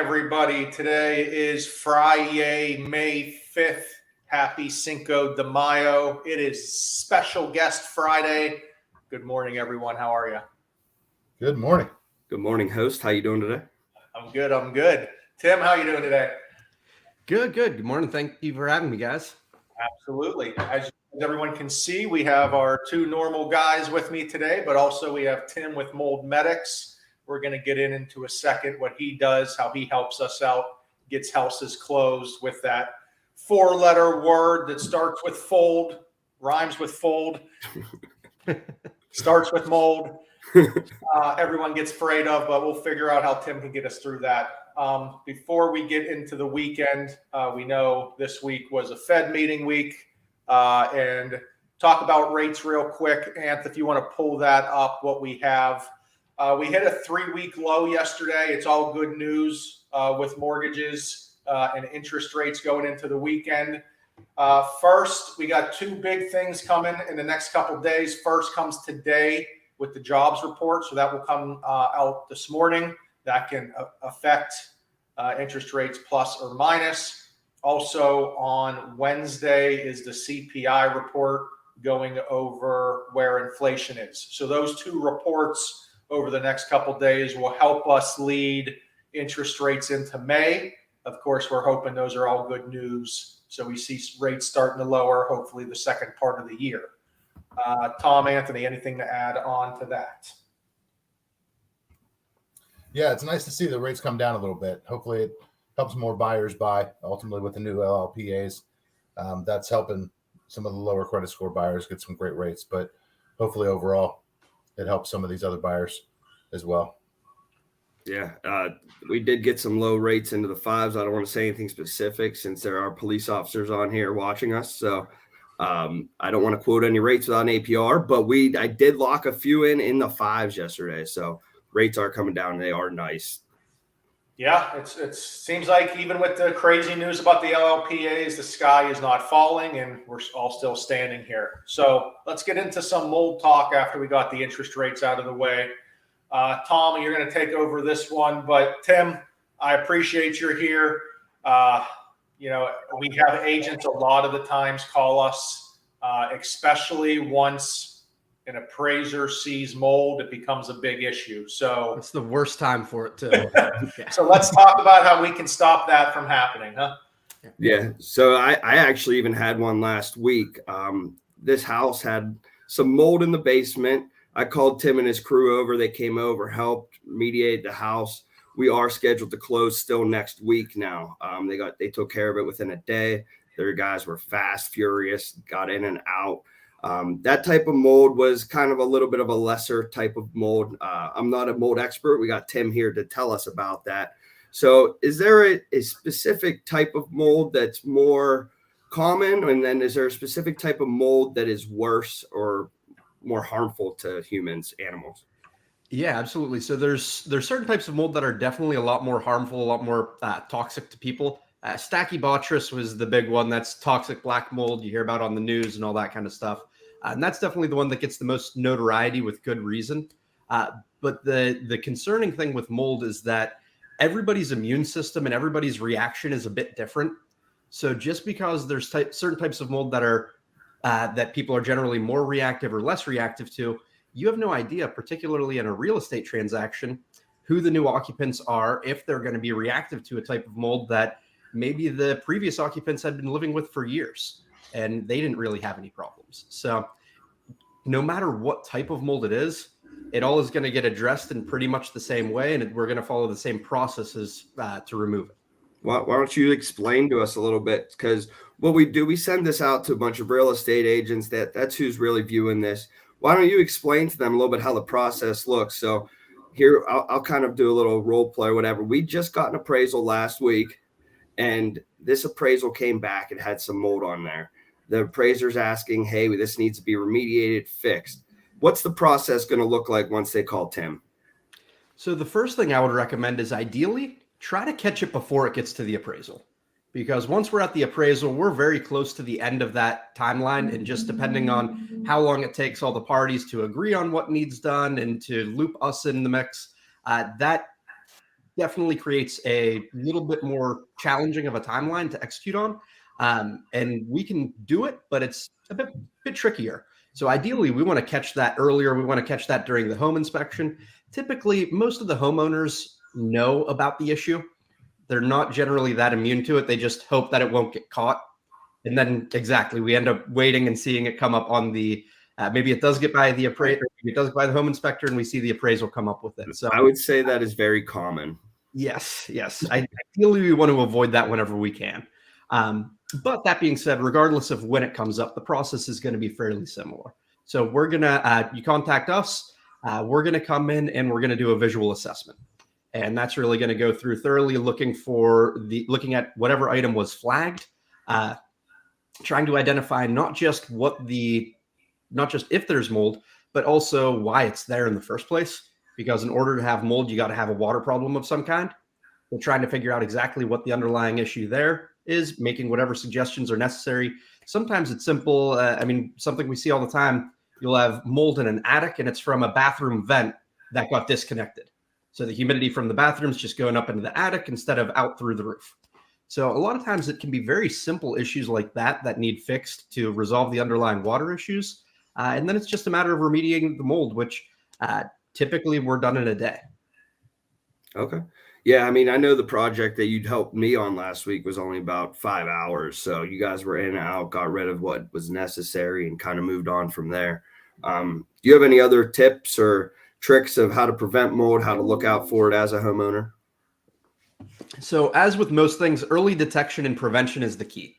everybody. Today is Friday, May 5th. Happy Cinco de Mayo. It is special guest Friday. Good morning, everyone. How are you? Good morning. Good morning, host. How you doing today? I'm good. Tim, how you doing today? Good. Good morning. Thank you for having me, guys. Absolutely. As everyone can see, we have our two normal guys with me today, but also we have Tim with Mold Medics. We're going to get into a second what he does, how he helps us out, gets houses closed with that four-letter word that starts with fold, rhymes with fold, starts with mold. Everyone gets afraid of, but we'll figure out how Tim can get us through that. Before we get into the weekend, we know this week was a Fed meeting week, and talk about rates real quick. Anth, if you want to pull that up, what we have. We hit a 3-week low yesterday. It's all good news with mortgages and interest rates going into the weekend. First, we got two big things coming in the next couple of days. First comes today with the jobs report. So that will come out this morning. That can affect interest rates plus or minus. Also on Wednesday is the CPI report going over where inflation is. So those two reports over the next couple of days will help us lead interest rates into May. Of course, we're hoping those are all good news. So we see rates starting to lower, hopefully the second part of the year. Tom, Anthony, anything to add on to that? Yeah, it's nice to see the rates come down a little bit. Hopefully it helps more buyers buy, ultimately with the new LLPAs. That's helping some of the lower credit score buyers get some great rates, but hopefully overall it helps some of these other buyers as well. Yeah, we did get some low rates into the fives. I don't want to say anything specific since there are police officers on here watching us. So I don't want to quote any rates without an APR, but I did lock a few in the fives yesterday. So rates are coming down and they are nice. Yeah, it seems like even with the crazy news about the LLPAs, the sky is not falling and we're all still standing here. So let's get into some mold talk after we got the interest rates out of the way. Tom, you're going to take over this one, but Tim, I appreciate you're here. We have agents a lot of the times call us, especially once an appraiser sees mold, it becomes a big issue. So it's the worst time for it too. Yeah. So let's talk about how we can stop that from happening, huh? Yeah. So I actually even had one last week. This house had some mold in the basement. I called Tim and his crew over. They came over, helped mediate the house. We are scheduled to close still next week now. They took care of it within a day. Their guys were fast, furious, got in and out. That type of mold was kind of a little bit of a lesser type of mold. I'm not a mold expert. We got Tim here to tell us about that. So is there a specific type of mold that's more common? And then is there a specific type of mold that is worse or more harmful to humans, animals? Yeah, absolutely. So there's certain types of mold that are definitely a lot more harmful, a lot more toxic to people. Stachybotrys was the big one. That's toxic black mold you hear about on the news and all that kind of stuff. And that's definitely the one that gets the most notoriety with good reason. But the concerning thing with mold is that everybody's immune system and everybody's reaction is a bit different. So just because there's certain types of mold that are that people are generally more reactive or less reactive to, you have no idea, particularly in a real estate transaction, who the new occupants are, if they're going to be reactive to a type of mold that maybe the previous occupants had been living with for years and they didn't really have any problems. So no matter what type of mold it is, it all is going to get addressed in pretty much the same way, and we're going to follow the same processes to remove it. Why don't you explain to us a little bit? Because what we do, we send this out to a bunch of real estate agents. That's who's really viewing this. Why don't you explain to them a little bit how the process looks? So here, I'll kind of do a little role play or whatever. We just got an appraisal last week, and this appraisal came back and had some mold on there. The appraiser's asking, hey, this needs to be remediated, fixed. What's the process going to look like once they call Tim? So the first thing I would recommend is ideally try to catch it before it gets to the appraisal. Because once we're at the appraisal, we're very close to the end of that timeline. And just depending on how long it takes all the parties to agree on what needs done and to loop us in the mix, that definitely creates a little bit more challenging of a timeline to execute on. And we can do it, but it's a bit trickier. So ideally, we want to catch that earlier. We want to catch that during the home inspection. Typically, most of the homeowners know about the issue. They're not generally that immune to it. They just hope that it won't get caught. And then exactly, we end up waiting and seeing it come up on the, maybe it does get by the appraiser, it does by the home inspector, and we see the appraisal come up with it. So I would say that is very common. yes. Ideally, we want to avoid that whenever we can. But that being said, regardless of when it comes up, the process is going to be fairly similar. So we're going to, you contact us, we're going to come in and we're going to do a visual assessment. And that's really going to go through thoroughly looking at whatever item was flagged, trying to identify not just if there's mold, but also why it's there in the first place. Because in order to have mold, you got to have a water problem of some kind. We're trying to figure out exactly what the underlying issue there is, making whatever suggestions are necessary. Sometimes it's simple. Something we see all the time, you'll have mold in an attic and it's from a bathroom vent that got disconnected. So the humidity from the bathroom is just going up into the attic instead of out through the roof. So a lot of times it can be very simple issues like that need fixed to resolve the underlying water issues. And then it's just a matter of remediating the mold, which typically we're done in a day. Okay. Yeah, I know the project that you'd helped me on last week was only about 5 hours. So you guys were in and out, got rid of what was necessary and kind of moved on from there. Do you have any other tips or tricks of how to prevent mold, how to look out for it as a homeowner? So as with most things, early detection and prevention is the key.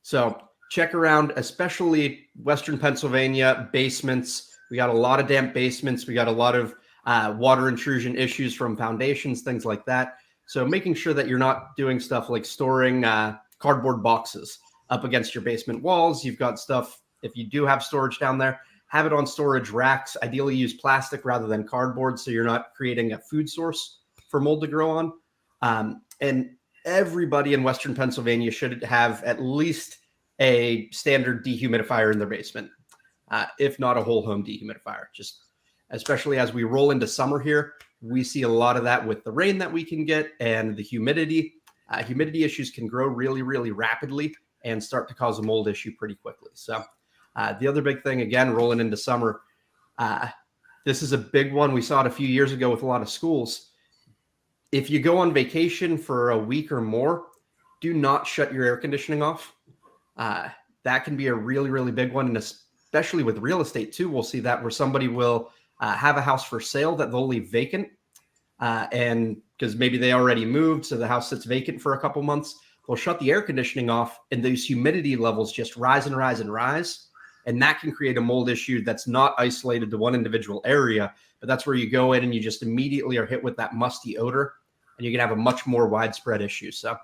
So check around, especially Western Pennsylvania basements. We got a lot of damp basements. We got a lot of water intrusion issues from foundations, things like that. So making sure that you're not doing stuff like storing cardboard boxes up against your basement walls. You've got stuff, if you do have storage down there, have it on storage racks. Ideally use plastic rather than cardboard so you're not creating a food source for mold to grow on. And everybody in Western Pennsylvania should have at least a standard dehumidifier in their basement, if not a whole home dehumidifier. Just especially as we roll into summer here, we see a lot of that with the rain that we can get and the humidity. Humidity issues can grow really, really rapidly and start to cause a mold issue pretty quickly. So the other big thing, again, rolling into summer, this is a big one. We saw it a few years ago with a lot of schools. If you go on vacation for a week or more, do not shut your air conditioning off. That can be a really, really big one. And especially with real estate too, we'll see that where somebody will have a house for sale that they'll leave vacant. And because maybe they already moved, so the house sits vacant for a couple months, they'll shut the air conditioning off and those humidity levels just rise and rise and rise. And that can create a mold issue that's not isolated to one individual area, but that's where you go in and you just immediately are hit with that musty odor and you can have a much more widespread issue. So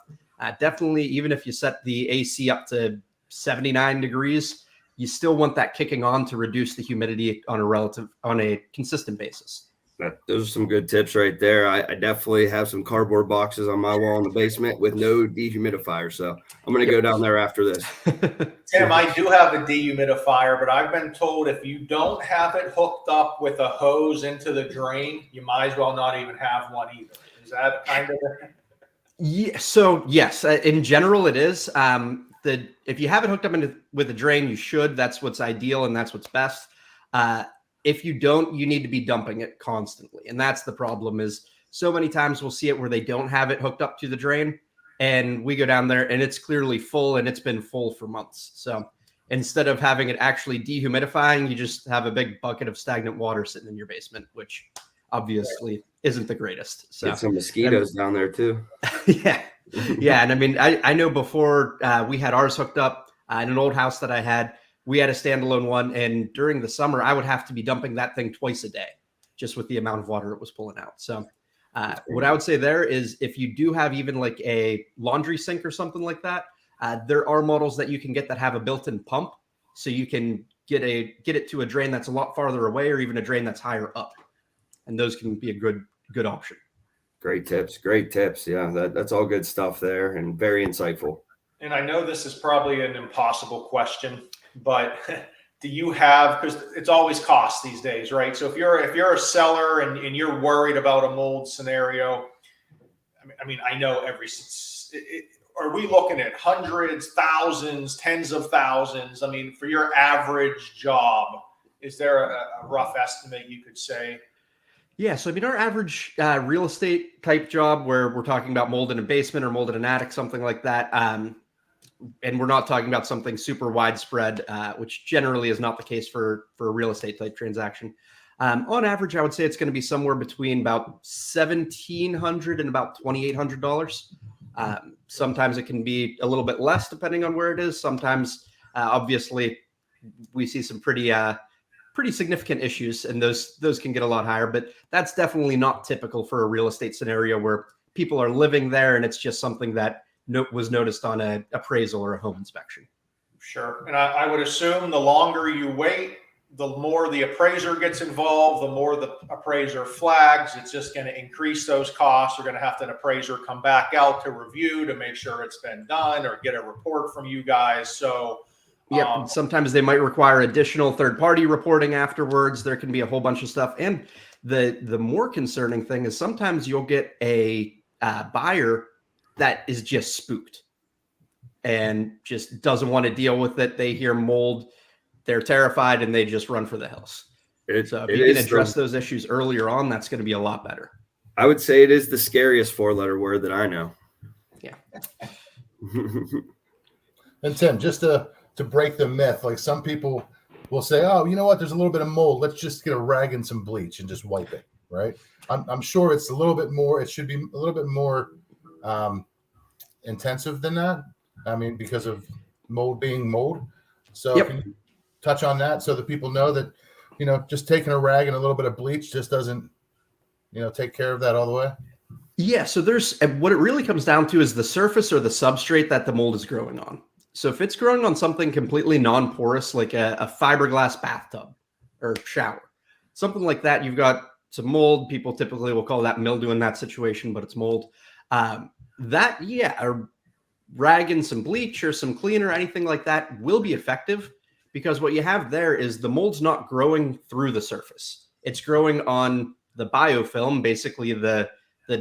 definitely, even if you set the AC up to 79 degrees, you still want that kicking on to reduce the humidity on a consistent basis. Those are some good tips right there. I definitely have some cardboard boxes on my wall in the basement with no dehumidifier. So I'm going to go down there after this. Tim, I do have a dehumidifier, but I've been told if you don't have it hooked up with a hose into the drain, you might as well not even have one either. Is that kind of it? Yeah, so yes, in general it is. If you have it hooked up with a drain, you should. That's what's ideal and that's what's best. If you don't, you need to be dumping it constantly. And that's the problem is so many times we'll see it where they don't have it hooked up to the drain and we go down there and it's clearly full and it's been full for months. So instead of having it actually dehumidifying, you just have a big bucket of stagnant water sitting in your basement, which obviously isn't the greatest. So get some mosquitoes down there too. Yeah. Yeah. And I know before we had ours hooked up in an old house that I had, we had a standalone one. And during the summer, I would have to be dumping that thing twice a day, just with the amount of water it was pulling out. So what I would say there is if you do have even like a laundry sink or something like that, there are models that you can get that have a built-in pump. So you can get it to a drain that's a lot farther away or even a drain that's higher up. And those can be a good option. Great tips. Yeah, that's all good stuff there and very insightful. And I know this is probably an impossible question, but do you have, because it's always cost these days, right? So if you're a seller and you're worried about a mold scenario, I mean, I know are we looking at hundreds, thousands, tens of thousands? I mean, for your average job, is there a rough estimate you could say? Yeah, so I mean, our average real estate type job, where we're talking about mold in a basement or mold in an attic, something like that, and we're not talking about something super widespread, which generally is not the case for a real estate type transaction. On average, I would say it's going to be somewhere between about $1,700 and about $2,800. Sometimes it can be a little bit less depending on where it is. Sometimes, obviously, we see some pretty significant issues, and those can get a lot higher. But that's definitely not typical for a real estate scenario where people are living there, and it's just something that was noticed on an appraisal or a home inspection. Sure, and I would assume the longer you wait, the more the appraiser gets involved, the more the appraiser flags. It's just going to increase those costs. You're going to have an appraiser come back out to review to make sure it's been done or get a report from you guys. So yeah, sometimes they might require additional third-party reporting afterwards. There can be a whole bunch of stuff. And the more concerning thing is sometimes you'll get a buyer that is just spooked and just doesn't want to deal with it. They hear mold, they're terrified, and they just run for the hills. So if you can address those issues earlier on, that's going to be a lot better. I would say it is the scariest 4-letter word that I know. Yeah. And Tim, just to break the myth, like some people will say, oh, you know what, there's a little bit of mold, let's just get a rag and some bleach and just wipe it, right? I'm sure it's a little bit more, it should be a little bit more intensive than that. I mean, because of mold being mold. So Yep. Can you touch on that so that people know that, just taking a rag and a little bit of bleach just doesn't, take care of that all the way? Yeah, so what it really comes down to is the surface or the substrate that the mold is growing on. So if it's growing on something completely non-porous, like a fiberglass bathtub or shower, something like that, you've got some mold. People typically will call that mildew in that situation, but it's mold. A rag and some bleach or some cleaner, anything like that will be effective, because what you have there is the mold's not growing through the surface. It's growing on the biofilm, basically the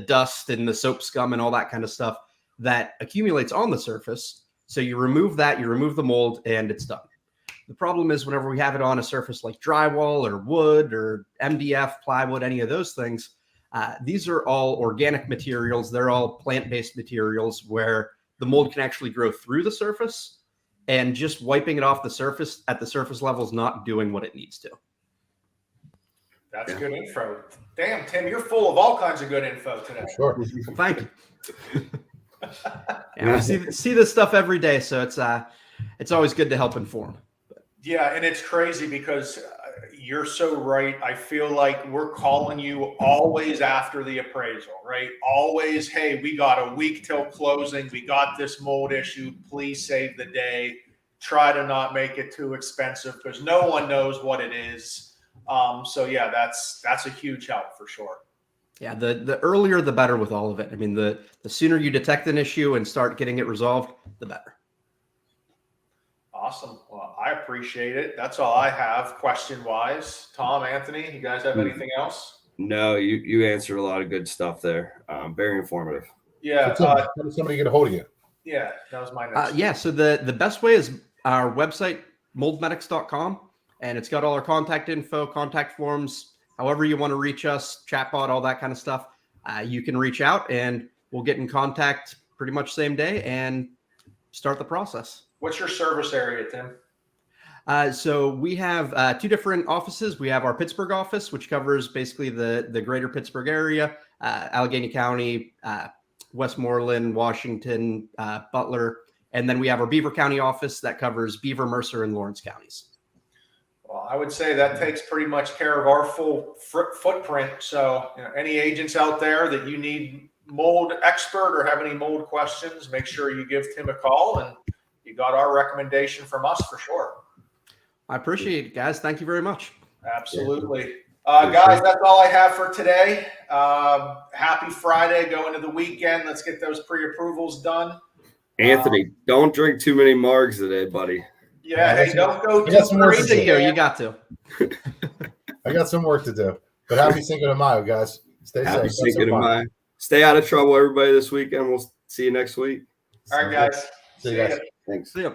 dust and the soap scum and all that kind of stuff that accumulates on the surface. So you remove that, you remove the mold, and it's done. The problem is whenever we have it on a surface like drywall or wood or MDF, plywood, any of those things, these are all organic materials. They're all plant-based materials where the mold can actually grow through the surface, and just wiping it off the surface at the surface level is not doing what it needs to. That's good info. Damn, Tim, you're full of all kinds of good info today. Sure. Well, thank you. Yeah, I see this stuff every day, so it's always good to help inform. Yeah, and it's crazy because you're so right. I feel like we're calling you always after the appraisal, right? Always, hey, we got a week till closing. We got this mold issue. Please save the day. Try to not make it too expensive because no one knows what it is. So yeah, that's a huge help for sure. Yeah, the earlier the better with all of it. I mean, the sooner you detect an issue and start getting it resolved, the better. Awesome. Well, I appreciate it. That's all I have question-wise. Tom, Anthony, you guys have anything else? No, you answered a lot of good stuff there. Very informative. Yeah. So Tim, how does somebody get a hold of you? Yeah, that was my next. Yeah, so the best way is our website, moldmedics.com, and it's got all our contact info, contact forms, however you want to reach us, chatbot, all that kind of stuff. You can reach out and we'll get in contact pretty much same day and start the process. What's your service area, Tim? So we have 2 different offices. We have our Pittsburgh office, which covers basically the greater Pittsburgh area, Allegheny County, Westmoreland, Washington, Butler. And then we have our Beaver County office that covers Beaver, Mercer, and Lawrence counties. Well, I would say that takes pretty much care of our full footprint. So any agents out there that you need mold expert or have any mold questions, make sure you give Tim a call, and you got our recommendation from us for sure. I appreciate it, guys. Thank you very much. Absolutely. Guys, that's all I have for today. Happy Friday, going into the weekend. Let's get those pre-approvals done. Anthony, don't drink too many margs today, buddy. Yeah, hey, don't go I got some too work to crazy. do. You got to. I got some work to do. But happy Cinco de Mayo, guys. Stay Happy safe. Cinco de Mayo. stay out of trouble, everybody, this weekend. We'll see you next week. All right, guys. See you guys. ya. Thanks. See ya.